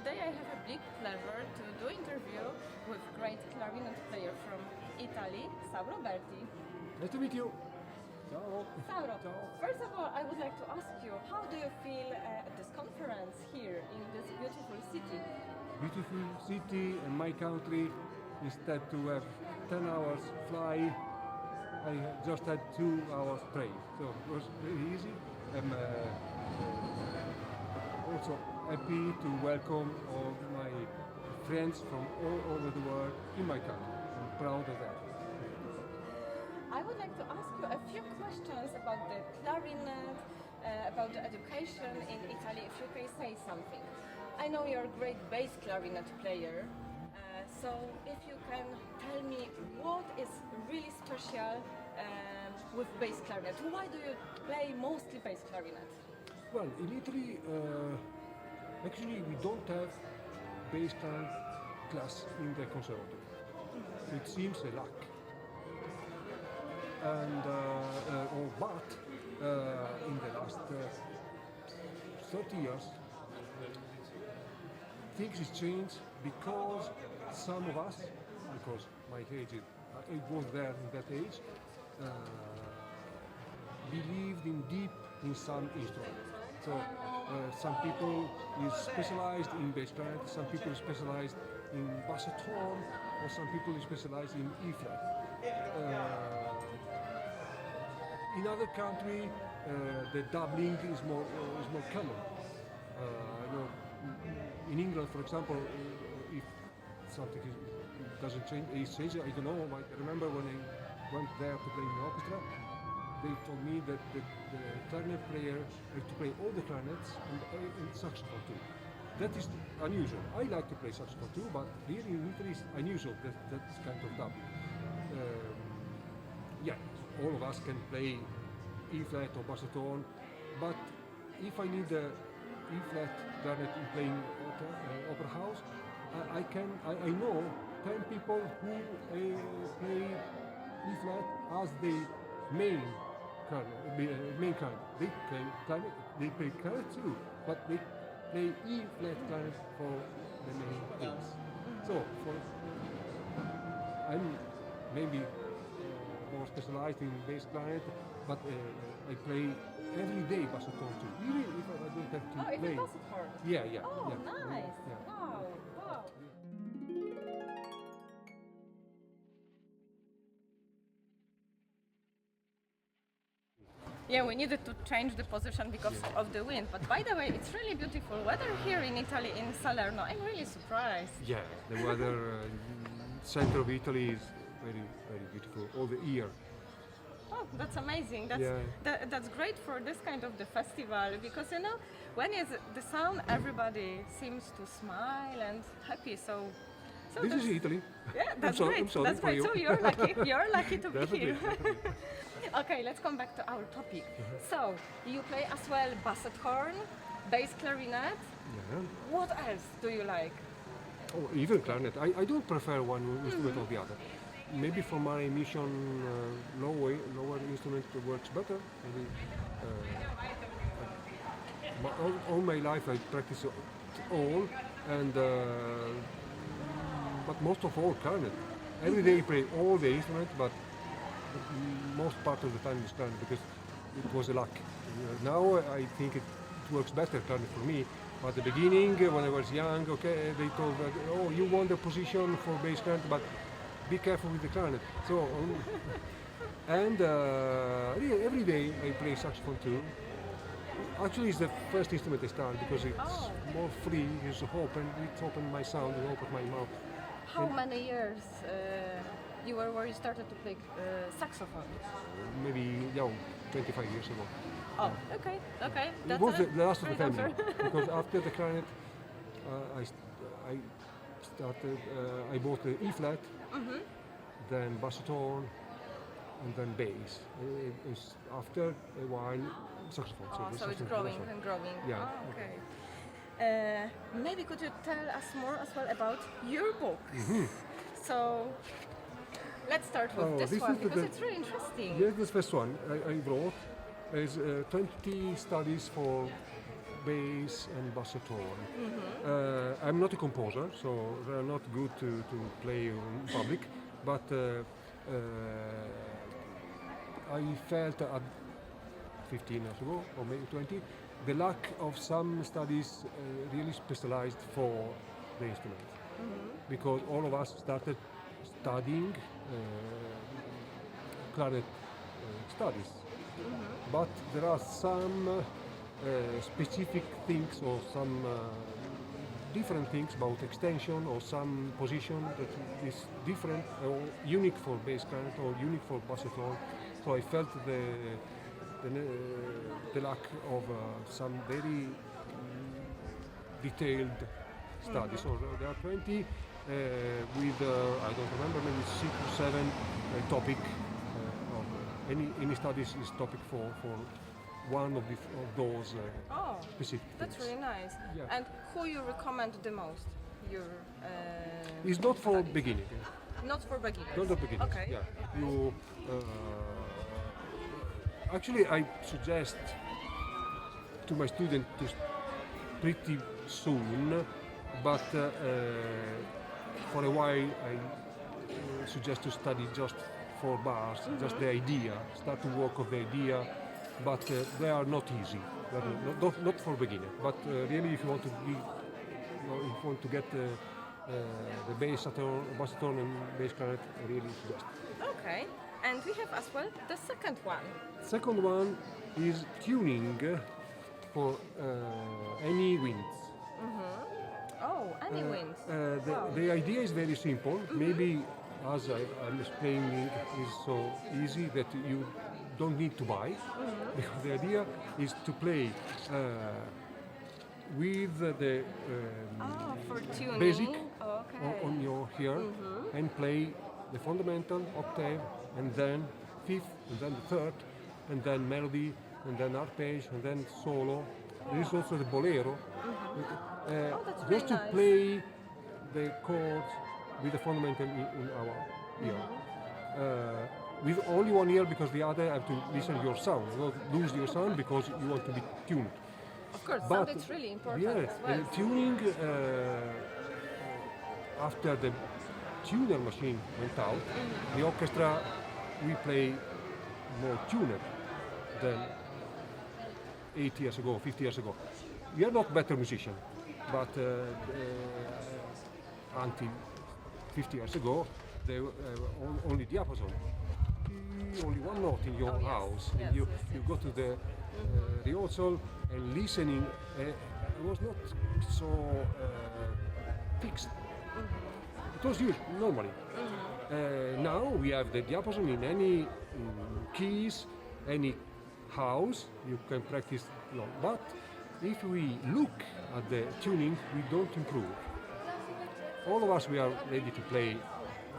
today I have a big pleasure to do interview with great clarinet player from Italy, Sauro Berti. Nice to meet you. Ciao. Sauro, Ciao. first of all, I would like to ask you, how do you feel at this conference here in this beautiful city? Beautiful city and my country. Instead to have 10 hours fly, I just had 2 hours train. So it was very easy. I'm also happy to welcome all my friends from all over the world in my country. I'm proud of that. I would like to ask you a few questions about the clarinet, about the education in Italy, if you can say something. I know you're a great bass clarinet player, so if you can tell me what is really special with bass clarinet. Why do you play mostly bass clarinet? Well, in Italy, actually we don't have bass clarinet class in the conservatory. It seems a lack. And but in the last 30 years, things has changed because some of us, because my age, I was there in that age, believed in deep in some instruments. So some people is specialized in bass clarinet, some people is specialized in bassoton, or some people is specialized in E flat. In other countries, the doubling is more common. I know in England, for example, if something doesn't change, it's changing. I don't know. I remember when I went there to play in the orchestra, they told me that the clarinet player has to play all the clarinets and saxophone too. That is unusual. I like to play saxophone too, but really in Italy it's unusual that kind of doubling. Yeah, all of us can play E flat or bassoton, but if I need a E flat clarinet in playing opera house, I know 10 people who play E flat as the main clarinet. They play clarinet too, but they play E flat clarinet for the main things. So I'm maybe more specialized in bass clarinet, but I play every day bassoton too, even if I don't have to Oh, play. it's a bassoton? Yeah, yeah. Oh, yeah. nice! Yeah. Wow, wow. Yeah, we needed to change the position because of the wind. But by the way, it's really beautiful weather here in Italy, in Salerno. I'm really surprised. Yeah, the weather center of Italy is very, very beautiful all the year. Oh, that's amazing. Yeah. That's great for this kind of the festival because you know when it's the sun, everybody seems to smile and happy. So This is Italy. yeah, that's I'm great. sorry That's for great. you. So you're lucky. You're lucky to be Definitely, here. definitely. Okay, let's come back to our topic. So you play as well bassoton, bass clarinet. Yeah. What else do you like? Oh, even clarinet. I don't prefer one instrument or the other. Maybe for my mission, lower instrument works better. Maybe, all my life I practice all, and but most of all clarinet. Every day I play all the instruments, but most part of the time is clarinet because it was a luck. Now I think it works better clarinet for me. But at the beginning, when I was young, okay, they told that, oh, you want the position for bass clarinet, but be careful with the clarinet. So, and every day I play saxophone too. Actually, it's the first instrument I start because it's more free. It's open my sound, it open my mouth. How many years you were where you started to play saxophone? Maybe 25 years ago. Oh, okay, okay. It was the last of the great family answer. because after the clarinet, I started. I bought the E flat, then bassoton, and then bass. After a while, saxophone. Oh, the so it's saxophone growing also. and growing. Yeah. Oh, okay. Maybe could you tell us more as well about your book? So let's start with this one because it's really interesting. Yes, this first one I wrote is 20 studies for bass and bassophone. I'm not a composer, so they're not good to play in public, but I felt at 15 years ago, or maybe 20, the lack of some studies really specialized for the instrument. Because all of us started studying clarinet studies. But there are some specific things or some different things about extension or some position that is different or unique for bass clarinet or unique for bassophone. So I felt the lack of some very detailed studies. So there are 20 with, I don't remember, maybe 6 or 7 topic of any studies is topic for one of those specific That's things. really nice. Yeah. And who you recommend the most? Your It's not for studies? beginning. Not for beginners. Not for beginners. Okay. Yeah. You actually, I suggest to my students pretty soon, but for a while I suggest to study just 4 bars, just the idea, start to work of the idea, but they are not easy. Not for beginner, but really if you want to be, if you want to get the bassophone and bass clarinet, I really suggest. Okay. And we have as well the second one. Second one is tuning for any winds. Oh, any winds. The idea is very simple. Maybe as I'm explaining is so easy that you don't need to buy, because the idea is to play with the For tuning. basic Okay. on your ear and play the fundamental octave and then fifth and then the third and then melody and then arpeggio and then solo. There is also the bolero. That's Just to really nice. play the chords with the fundamental in our ear. With only one ear, because the other have to listen to your sound. You don't lose your sound because you want to be tuned. Of course, But sound is really important yeah, as well. the tuning after the tuner machine went out, the orchestra we play more tuned than 8 years ago, 50 years ago. We are not better musicians, but until 50 years ago, they were only diapason. Only one note in your house. Yes, And you yes. go to the rehearsal and listening. It was not so fixed. It was used normally. Now we have the diapason in any keys, any house. You can practice. But if we look at the tuning, we don't improve. All of us, we are ready to play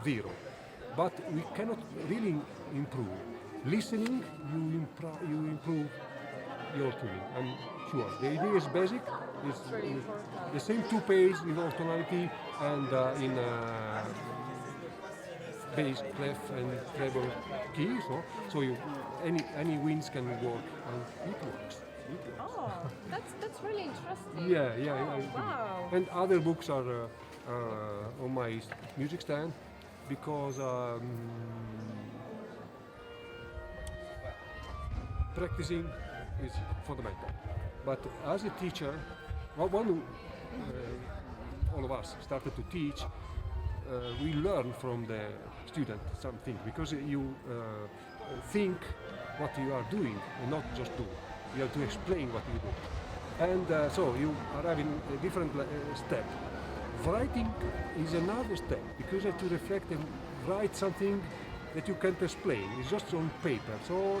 0, but we cannot really improve. Listening, you improve your tuning. I'm sure. The idea is basic. It's very important. the same 2 pays in all tonality and in bass, clef, and treble keys. So any winds can work, and it works. Oh, that's really interesting. Yeah. Wow. And other books are on my music stand because practicing is fundamental. But as a teacher, all of us started to teach, we learn from the student something, because you think what you are doing and not just do. You have to explain what you do. And so you are having a different step. Writing is another step, because you have to reflect and write something that you can't explain. It's just on paper. So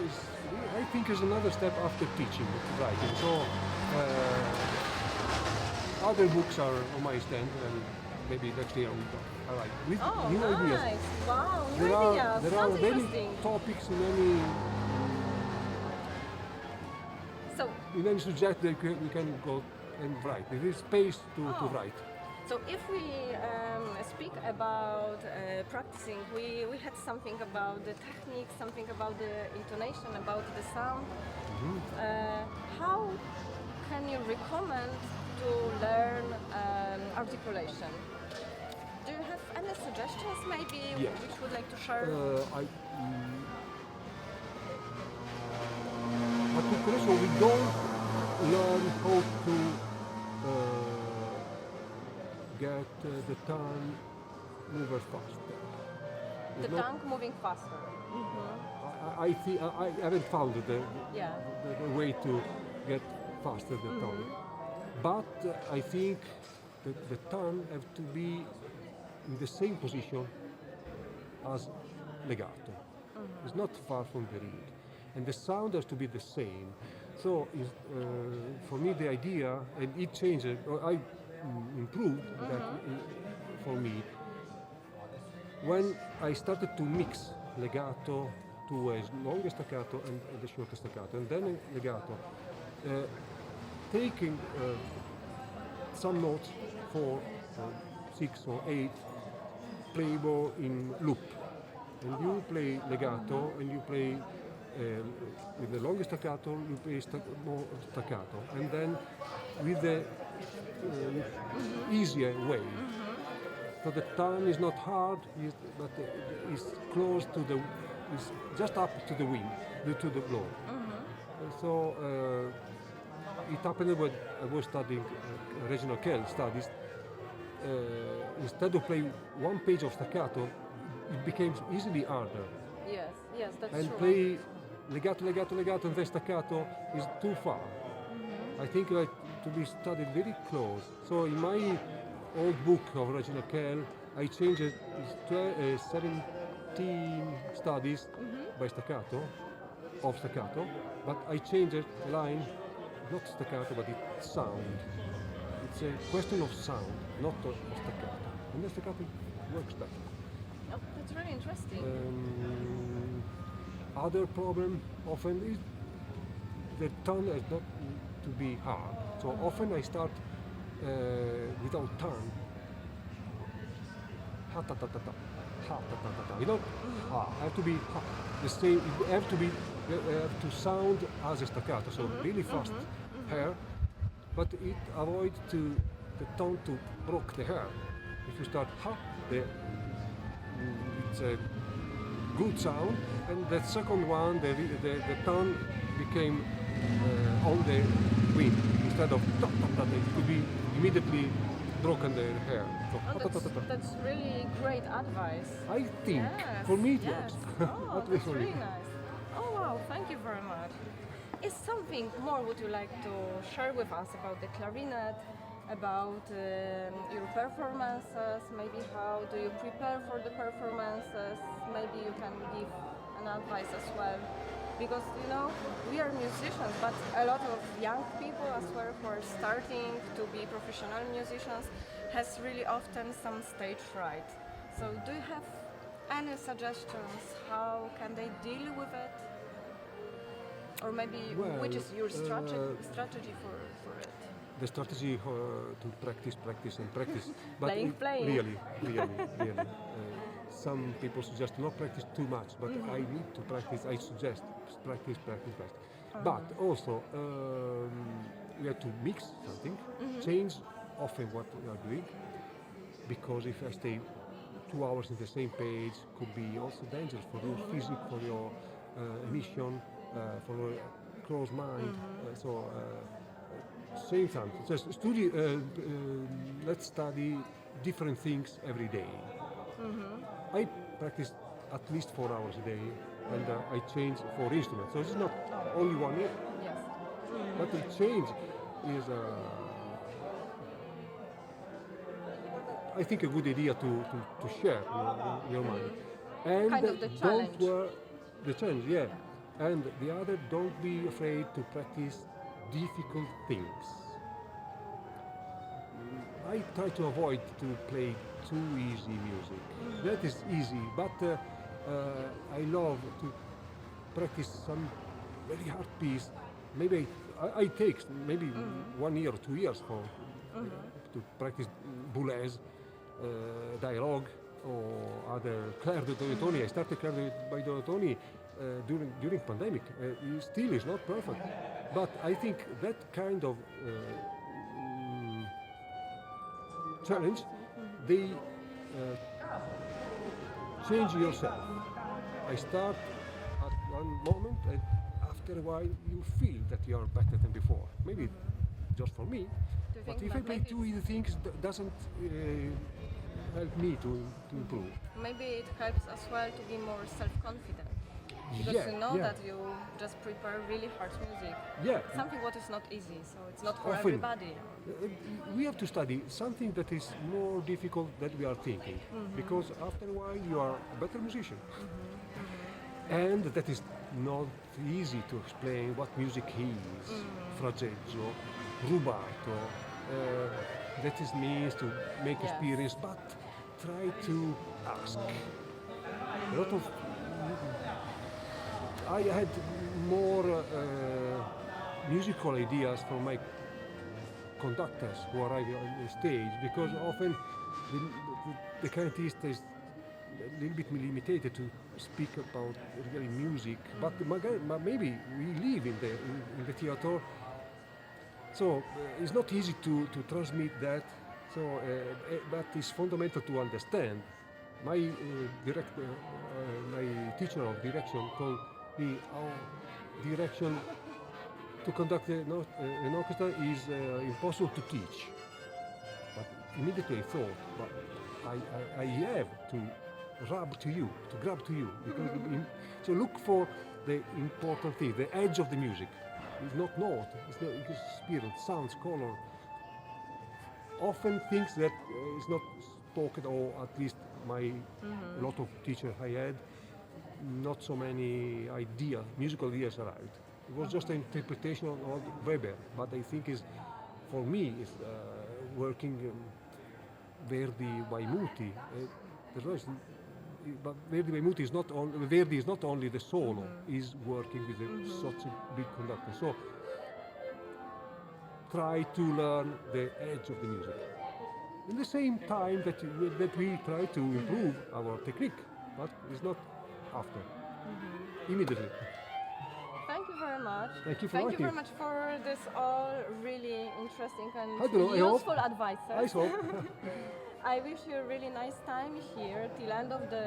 I think it's another step after teaching, writing. So other books are on my stand, and maybe next year I like with new ideas. Nice. Wow, new There ideas. are Sounds many interesting. topics in any So, subject that we can go and write. There is space to write. so if we speak about practicing, we had something about the technique, something about the intonation, about the sound. How can you recommend to learn articulation? Do you have any suggestions maybe Yes. which you would like to share? Articulation, we don't learn how to get the tongue move faster. The It's not- tongue moving faster. I haven't found Yeah. the way to get faster the tongue. But I think that the tongue have to be in the same position as legato. It's not far from the reed. And the sound has to be the same. So for me the idea, and it changed, I improved that for me, when I started to mix legato to a longer staccato and the shorter staccato, and then a legato, taking some notes, 4 or 6 or 8, playable in loop. And you play legato and you play with the longer staccato, you play more staccato. And then with the easier way. So the tongue is not hard, but it's close to the, it's just up to the wind, to the blow. So it happened when I was studying regional Kel studies. Instead of playing one page of staccato, it became easily harder. Yes, yes, that's And true. play legato, legato, legato, and then staccato is too far. I think to be studied very close. So in my old book of regional Kel, I changed it. It's 17 studies by staccato, of staccato, but I changed it line, not staccato, but it's sound. It's a question of sound, not of staccato. And the staccato works better. Oh, that's really interesting. Other problem often is the tone has not to be hard. So often I start without tone. Ha ta ta ta ta, ha ta ta ta ta. You know, ha have to be ha. The same. You have to be. You have to sound as a staccato. So really fast hair, but it avoids the tone to broke the hair. If you start ha, it's a good sound, and the second one, the tone became on the wind instead of ta ta ta. It could be immediately broken the hair. So, Oh, ta, ta, ta, ta. that's really great advice. I think Yes, for me it yes. works. Oh, Not that's for me. really nice. Oh wow, thank you very much. Is something more would you like to share with us about the clarinet, about your performances, maybe how do you prepare for the performances, maybe you can give an advice as well. Because you know, we are musicians, but a lot of young people as well who are starting to be professional musicians has really often some stage fright. So do you have any suggestions how can they deal with it? Or maybe which is your strategy for it? The strategy to practice and practice. But Playing. Really. Some people suggest not practice too much, but I need to practice. I suggest practice. But also we have to mix something, change often what we are doing, because if I stay 2 hours in the same page, could be also dangerous for your physique, for your emission, for your closed mind. Same time. Just let's study different things every day. I practice at least 4 hours a day, and I change 4 instruments. So it's not only one year, Yes. but the change is, I think, a good idea to share your mind. And Kind of the challenge. The challenge, yeah. And the other, don't be afraid to practice difficult things. I try to avoid to play too easy music. That is easy, but I love to practice some very hard piece. Maybe I take maybe 1 year or 2 years for to practice Boulez, dialogue, or other Claire de Donatoni. I started Claire by Donatoni during pandemic. It still is not perfect, but I think that kind of challenge, they change yourself. I start at one moment, and after a while you feel that you are better than before. Maybe just for me, Do you but think if I that play maybe too easy things, doesn't help me to improve. maybe it helps as well to be more self-confident? Because Yeah, you know yeah. that you just prepare really hard music. Yeah. Something what is not easy, so it's not for Often. everybody. We have to study something that is more difficult than we are thinking, because after a while you are a better musician. And that is not easy to explain what music is, fraseggio, rubato, that is means to make Yes. experience, but try to ask. A lot of I had more musical ideas from my conductors who arrive on the stage, because often the clarinetist is a little bit limited to speak about really music, but maybe we live in the theater, so it's not easy to transmit that. So, but it's fundamental to understand. My my teacher of direction told me our direction to conduct an orchestra is impossible to teach. But immediately I thought, but I have to grab to you, because so look for the important thing, the edge of the music. It's not note, it's spirit, sounds, color. Often things that is not spoken, or at least a lot of teachers I had, not so many musical ideas arrived. It was just an interpretation of Weber, but I think is, for me, is working Verdi by Muti. But Verdi by Muti is not only Verdi is not only the solo, is working with such a big conductor. So try to learn the edge of the music. In the same time that we try to improve our technique, but it's not after, immediately. Thank you very much. Thank you for Thank you very writing. much for this all really interesting and I don't know, I hope. useful advice. I hope. I wish you a really nice time here till end of the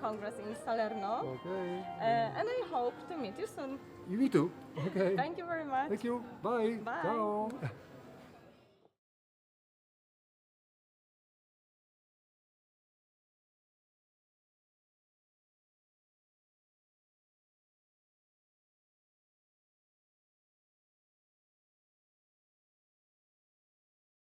Congress in Salerno. Okay. And I hope to meet you soon. Me too. Okay. Thank you very much. Thank you. Bye. Bye. Ciao.